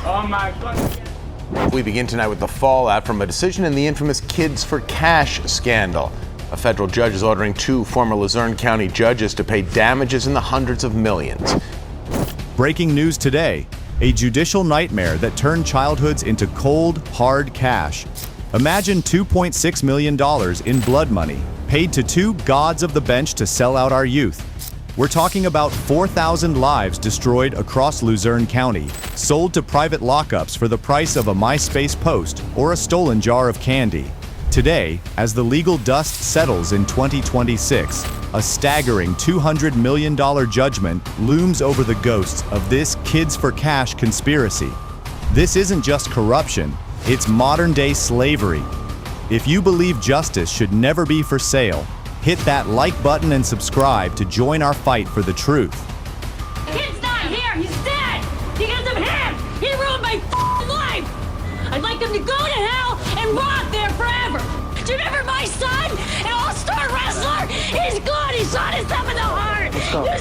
Oh my God. We begin tonight with the fallout from a decision in the infamous Kids for Cash scandal. A federal judge is ordering 2 former Luzerne County judges to pay damages in the hundreds of millions. Breaking news today, a judicial nightmare that turned childhoods into cold, hard cash. Imagine $2.6 million in blood money, paid to 2 gods of the bench to sell out our youth. We're talking about 4,000 lives destroyed across Luzerne County, sold to private lockups for the price of a MySpace post or a stolen jar of candy. Today, as the legal dust settles in 2026, a staggering $200 million judgment looms over the ghosts of this Kids for Cash conspiracy. This isn't just corruption, it's modern-day slavery. If you believe justice should never be for sale, hit that like button and subscribe to join our fight for the truth. Kid's not here, he's dead! Because of him! He ruined my life! I'd like him to go to hell and rot there forever! Do you remember my son? An all-star wrestler? He's good! He shot himself in the heart! You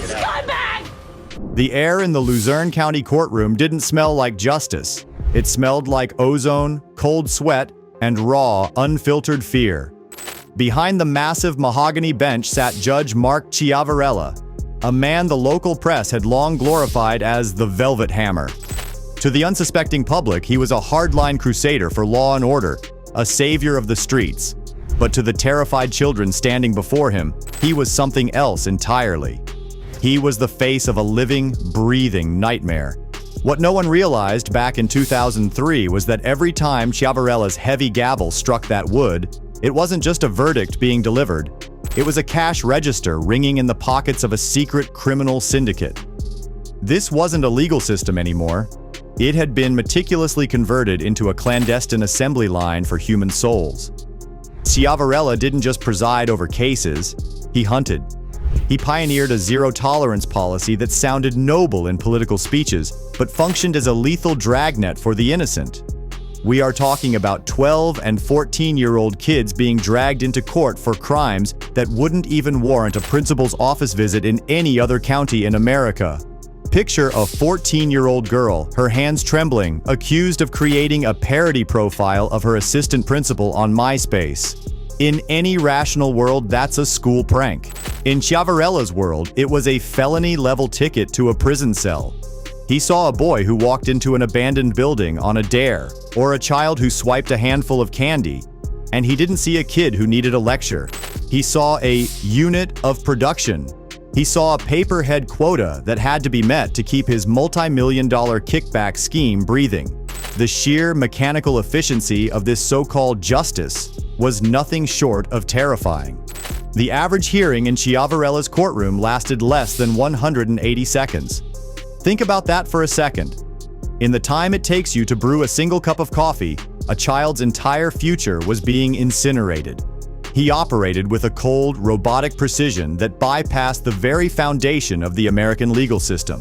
scumbag! The air in the Luzerne County courtroom didn't smell like justice. It smelled like ozone, cold sweat, and raw, unfiltered fear. Behind the massive mahogany bench sat Judge Mark Ciavarella, a man the local press had long glorified as the Velvet Hammer. To the unsuspecting public, he was a hardline crusader for law and order, a savior of the streets. But to the terrified children standing before him, he was something else entirely. He was the face of a living, breathing nightmare. What no one realized back in 2003 was that every time Ciavarella's heavy gavel struck that wood, it wasn't just a verdict being delivered. It was a cash register ringing in the pockets of a secret criminal syndicate. This wasn't a legal system anymore. It had been meticulously converted into a clandestine assembly line for human souls. Ciavarella didn't just preside over cases, he hunted. He pioneered a zero-tolerance policy that sounded noble in political speeches, but functioned as a lethal dragnet for the innocent. We are talking about 12 and 14-year-old kids being dragged into court for crimes that wouldn't even warrant a principal's office visit in any other county in America. Picture a 14-year-old girl, her hands trembling, accused of creating a parody profile of her assistant principal on MySpace. In any rational world, that's a school prank. In Ciavarella's world, it was a felony-level ticket to a prison cell. He saw a boy who walked into an abandoned building on a dare, or a child who swiped a handful of candy, and he didn't see a kid who needed a lecture. He saw a unit of production. He saw a paperhead quota that had to be met to keep his multi-million-dollar kickback scheme breathing. The sheer mechanical efficiency of this so-called justice was nothing short of terrifying. The average hearing in Ciavarella's courtroom lasted less than 180 seconds. Think about that for a second. In the time it takes you to brew a single cup of coffee, a child's entire future was being incinerated. He operated with a cold, robotic precision that bypassed the very foundation of the American legal system.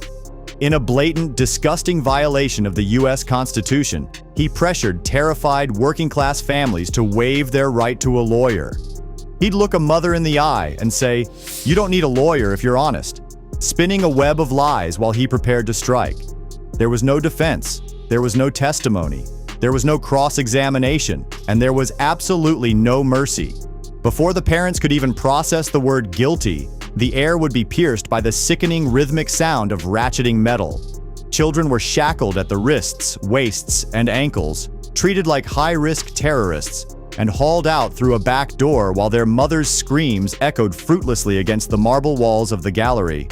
In a blatant, disgusting violation of the U.S. Constitution, he pressured terrified working-class families to waive their right to a lawyer. He'd look a mother in the eye and say, "You don't need a lawyer if you're honest," spinning a web of lies while he prepared to strike. There was no defense, there was no testimony, there was no cross-examination, and there was absolutely no mercy. Before the parents could even process the word guilty, the air would be pierced by the sickening rhythmic sound of ratcheting metal. Children were shackled at the wrists, waists, and ankles, treated like high-risk terrorists, and hauled out through a back door while their mothers' screams echoed fruitlessly against the marble walls of the gallery.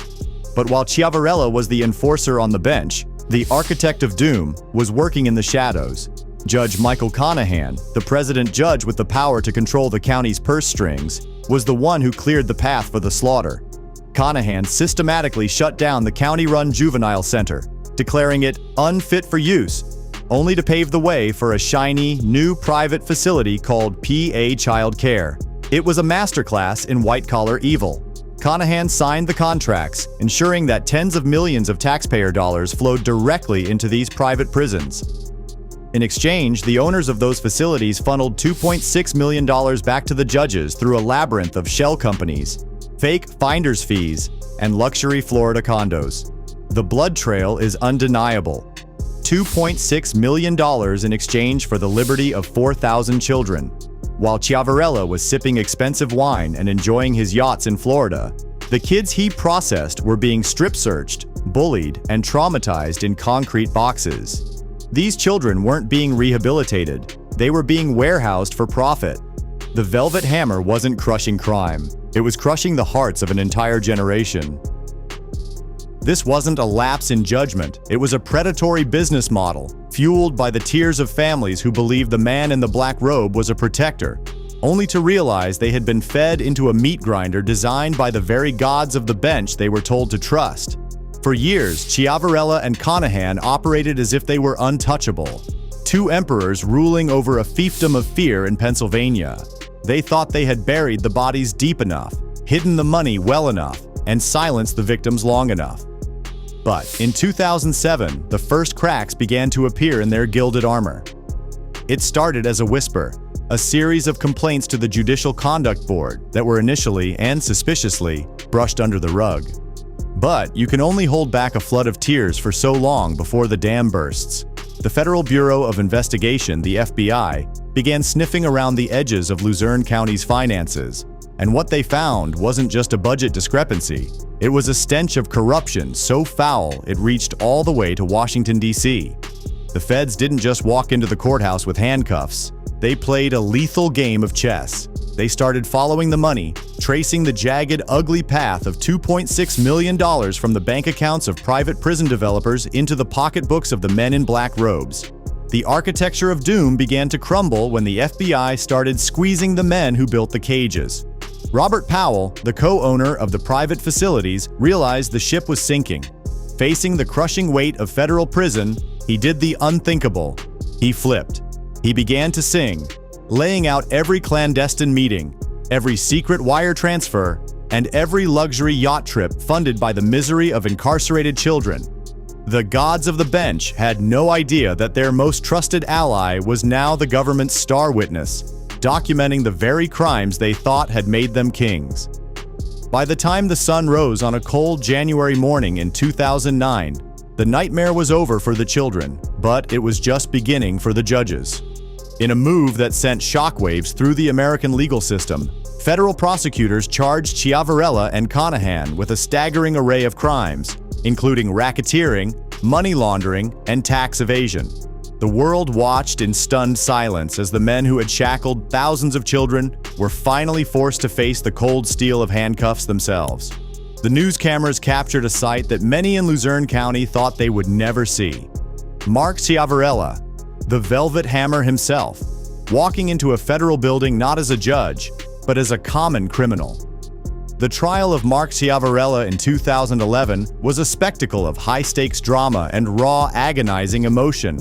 But while Ciavarella was the enforcer on the bench, the architect of doom was working in the shadows. Judge Michael Conahan, the president judge with the power to control the county's purse strings, was the one who cleared the path for the slaughter. Conahan systematically shut down the county-run juvenile center, declaring it unfit for use, only to pave the way for a shiny, new private facility called PA Child Care. It was a masterclass in white-collar evil. Conahan signed the contracts, ensuring that tens of millions of taxpayer dollars flowed directly into these private prisons. In exchange, the owners of those facilities funneled $2.6 million back to the judges through a labyrinth of shell companies. fake finder's fees, and luxury Florida condos. The blood trail is undeniable. $2.6 million in exchange for the liberty of 4,000 children. While Ciavarella was sipping expensive wine and enjoying his yachts in Florida, the kids he processed were being strip-searched, bullied, and traumatized in concrete boxes. These children weren't being rehabilitated. They were being warehoused for profit. The Velvet Hammer wasn't crushing crime. It was crushing the hearts of an entire generation. This wasn't a lapse in judgment. It was a predatory business model, fueled by the tears of families who believed the man in the black robe was a protector, only to realize they had been fed into a meat grinder designed by the very gods of the bench they were told to trust. For years, Ciavarella and Conahan operated as if they were untouchable, two emperors ruling over a fiefdom of fear in Pennsylvania. They thought they had buried the bodies deep enough, hidden the money well enough, and silenced the victims long enough. But in 2007, the first cracks began to appear in their gilded armor. It started as a whisper, a series of complaints to the Judicial Conduct Board that were initially and suspiciously brushed under the rug. But you can only hold back a flood of tears for so long before the dam bursts. The Federal Bureau of Investigation, the FBI, began sniffing around the edges of Luzerne County's finances. And what they found wasn't just a budget discrepancy. It was a stench of corruption so foul it reached all the way to Washington, D.C. The feds didn't just walk into the courthouse with handcuffs. They played a lethal game of chess. They started following the money, tracing the jagged, ugly path of $2.6 million from the bank accounts of private prison developers into the pocketbooks of the men in black robes. The architecture of doom began to crumble when the FBI started squeezing the men who built the cages. Robert Powell, the co-owner of the private facilities, realized the ship was sinking. Facing the crushing weight of federal prison, he did the unthinkable. He flipped. He began to sing, laying out every clandestine meeting, every secret wire transfer, and every luxury yacht trip funded by the misery of incarcerated children. The gods of the bench had no idea that their most trusted ally was now the government's star witness, documenting the very crimes they thought had made them kings. By the time the sun rose on a cold January morning in 2009, the nightmare was over for the children, but it was just beginning for the judges. In a move that sent shockwaves through the American legal system, federal prosecutors charged Ciavarella and Conahan with a staggering array of crimes, including racketeering, money laundering, and tax evasion. The world watched in stunned silence as the men who had shackled thousands of children were finally forced to face the cold steel of handcuffs themselves. The news cameras captured a sight that many in Luzerne County thought they would never see. Mark Ciavarella, the Velvet Hammer himself, walking into a federal building not as a judge, but as a common criminal. The trial of Mark Ciavarella in 2011 was a spectacle of high-stakes drama and raw, agonizing emotion.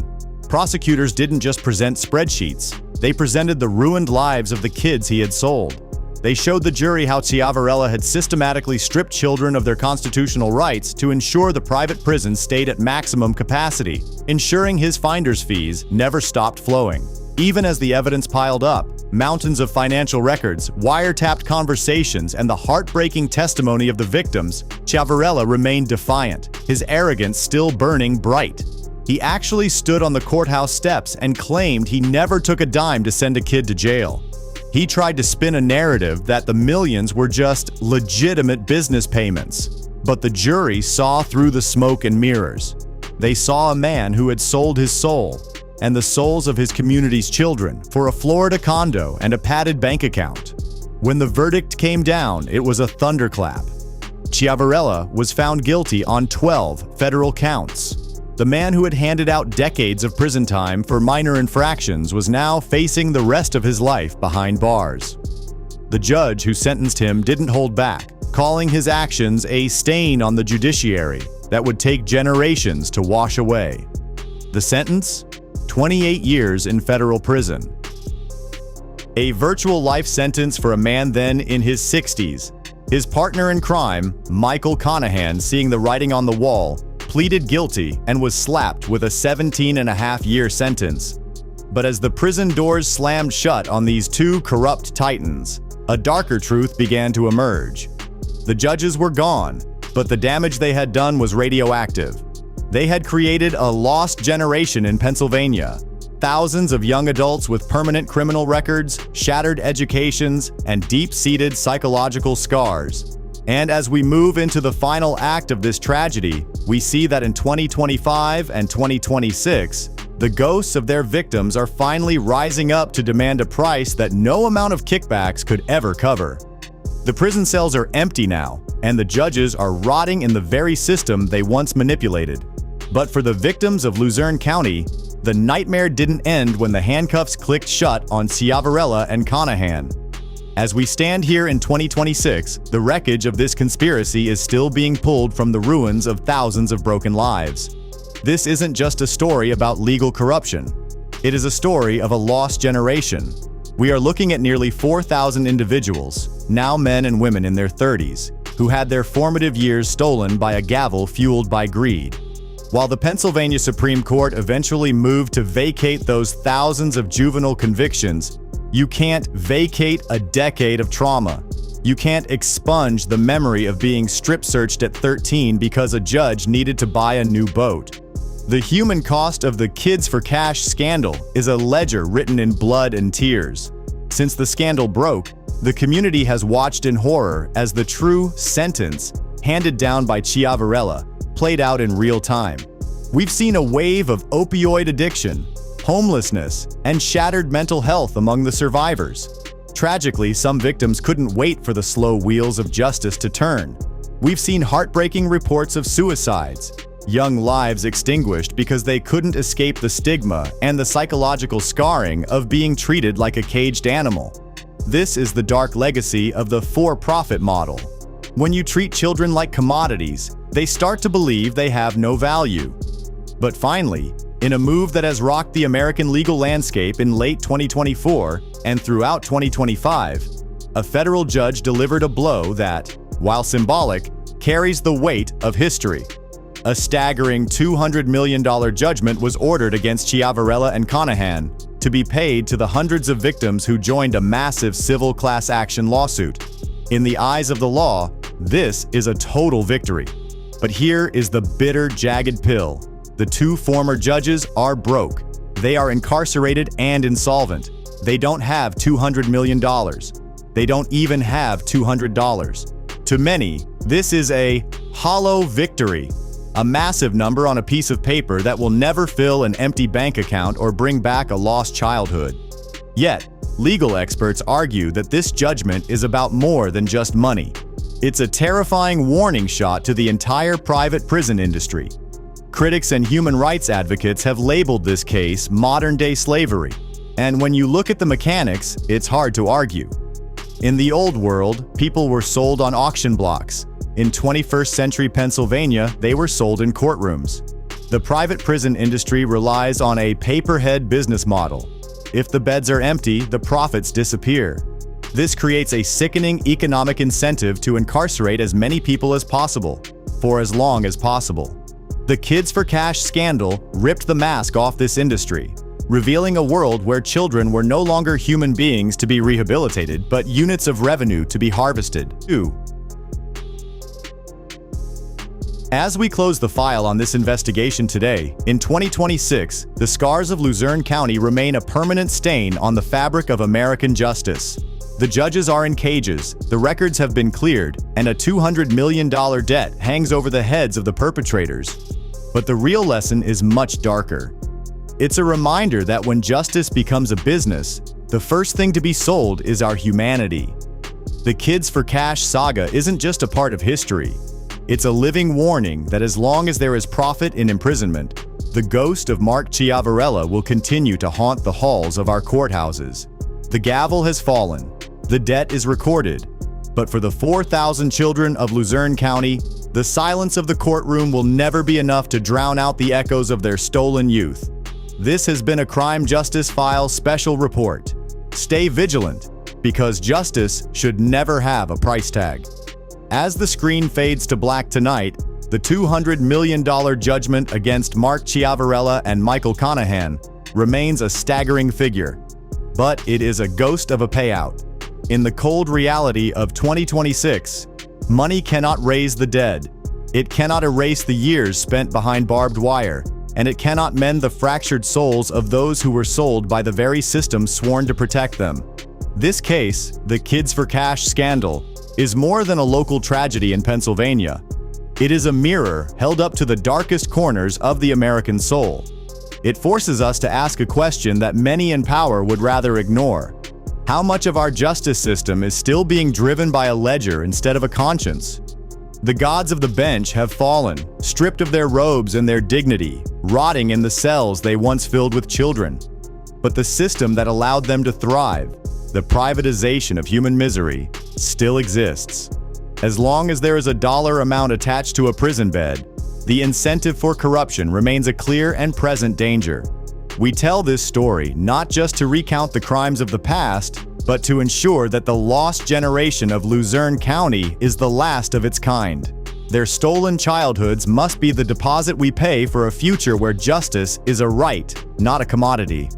Prosecutors didn't just present spreadsheets. They presented the ruined lives of the kids he had sold. They showed the jury how Ciavarella had systematically stripped children of their constitutional rights to ensure the private prisons stayed at maximum capacity, ensuring his finder's fees never stopped flowing. Even as the evidence piled up, mountains of financial records, wiretapped conversations, and the heartbreaking testimony of the victims, Ciavarella remained defiant, his arrogance still burning bright. He actually stood on the courthouse steps and claimed he never took a dime to send a kid to jail. He tried to spin a narrative that the millions were just legitimate business payments. But the jury saw through the smoke and mirrors. They saw a man who had sold his soul, and the souls of his community's children, for a Florida condo and a padded bank account. When the verdict came down, it was a thunderclap. Ciavarella was found guilty on 12 federal counts. The man who had handed out decades of prison time for minor infractions was now facing the rest of his life behind bars. The judge who sentenced him didn't hold back, calling his actions a stain on the judiciary that would take generations to wash away. The sentence? 28 years in federal prison. A virtual life sentence for a man then in his 60s. His partner in crime, Michael Conahan, seeing the writing on the wall, pleaded guilty and was slapped with a 17.5-year sentence. But as the prison doors slammed shut on these two corrupt titans, a darker truth began to emerge. The judges were gone, but the damage they had done was radioactive. They had created a lost generation in Pennsylvania. Thousands of young adults with permanent criminal records, shattered educations, and deep-seated psychological scars. And as we move into the final act of this tragedy, we see that in 2025 and 2026, the ghosts of their victims are finally rising up to demand a price that no amount of kickbacks could ever cover. The prison cells are empty now, and the judges are rotting in the very system they once manipulated. But for the victims of Luzerne County, the nightmare didn't end when the handcuffs clicked shut on Ciavarella and Conahan. As we stand here in 2026, the wreckage of this conspiracy is still being pulled from the ruins of thousands of broken lives. This isn't just a story about legal corruption. It is a story of a lost generation. We are looking at nearly 4,000 individuals, now men and women in their 30s, who had their formative years stolen by a gavel fueled by greed. While the Pennsylvania Supreme Court eventually moved to vacate those thousands of juvenile convictions, you can't vacate a decade of trauma. You can't expunge the memory of being strip-searched at 13 because a judge needed to buy a new boat. The human cost of the Kids for Cash scandal is a ledger written in blood and tears. Since the scandal broke, the community has watched in horror as the true sentence, handed down by Ciavarella, played out in real time. We've seen a wave of opioid addiction, homelessness, and shattered mental health among the survivors. Tragically, some victims couldn't wait for the slow wheels of justice to turn. We've seen heartbreaking reports of suicides, young lives extinguished because they couldn't escape the stigma and the psychological scarring of being treated like a caged animal. This is the dark legacy of the for-profit model. When you treat children like commodities, they start to believe they have no value. But finally, in a move that has rocked the American legal landscape in late 2024 and throughout 2025, a federal judge delivered a blow that, while symbolic, carries the weight of history. A staggering $200 million judgment was ordered against Ciavarella and Conahan to be paid to the hundreds of victims who joined a massive civil class action lawsuit. In the eyes of the law, this is a total victory. But here is the bitter, jagged pill. The two former judges are broke. They are incarcerated and insolvent. They don't have $200 million. They don't even have $200. To many, this is a hollow victory, a massive number on a piece of paper that will never fill an empty bank account or bring back a lost childhood. Yet, legal experts argue that this judgment is about more than just money. It's a terrifying warning shot to the entire private prison industry. Critics and human rights advocates have labeled this case modern-day slavery. And when you look at the mechanics, it's hard to argue. In the old world, people were sold on auction blocks. In 21st century Pennsylvania, they were sold in courtrooms. The private prison industry relies on a pay-per-head business model. If the beds are empty, the profits disappear. This creates a sickening economic incentive to incarcerate as many people as possible, for as long as possible. The Kids for Cash scandal ripped the mask off this industry, revealing a world where children were no longer human beings to be rehabilitated, but units of revenue to be harvested. As we close the file on this investigation today, in 2026, the scars of Luzerne County remain a permanent stain on the fabric of American justice. The judges are in cages, the records have been cleared, and a $200 million debt hangs over the heads of the perpetrators. But the real lesson is much darker. It's a reminder that when justice becomes a business, the first thing to be sold is our humanity. The Kids for Cash saga isn't just a part of history. It's a living warning that as long as there is profit in imprisonment, the ghost of Mark Ciavarella will continue to haunt the halls of our courthouses. The gavel has fallen. The debt is recorded. But for the 4,000 children of Luzerne County, the silence of the courtroom will never be enough to drown out the echoes of their stolen youth. This has been a Crime Justice Files special report. Stay vigilant, because justice should never have a price tag. As the screen fades to black tonight, the $200 million judgment against Mark Ciavarella and Michael Conahan remains a staggering figure. But it is a ghost of a payout. In the cold reality of 2026, Money cannot raise the dead. It cannot erase the years spent behind barbed wire, and it cannot mend the fractured souls of those who were sold by the very system sworn to protect them. This case, the Kids for Cash scandal, is more than a local tragedy in Pennsylvania. It is a mirror held up to the darkest corners of the American soul. It forces us to ask a question that many in power would rather ignore. How much of our justice system is still being driven by a ledger instead of a conscience? The gods of the bench have fallen, stripped of their robes and their dignity, rotting in the cells they once filled with children. But the system that allowed them to thrive, the privatization of human misery, still exists. As long as there is a dollar amount attached to a prison bed, the incentive for corruption remains a clear and present danger. We tell this story not just to recount the crimes of the past, but to ensure that the lost generation of Luzerne County is the last of its kind. Their stolen childhoods must be the deposit we pay for a future where justice is a right, not a commodity.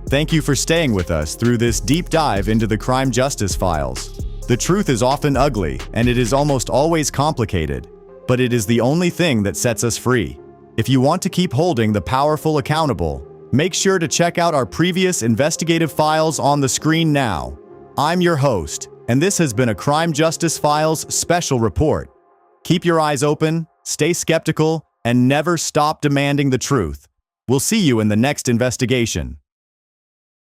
Thank you for staying with us through this deep dive into the crime justice files. The truth is often ugly, and it is almost always complicated, but it is the only thing that sets us free. If you want to keep holding the powerful accountable, make sure to check out our previous investigative files on the screen now. I'm your host, and this has been a Crime Justice Files special report. Keep your eyes open, stay skeptical, and never stop demanding the truth. We'll see you in the next investigation.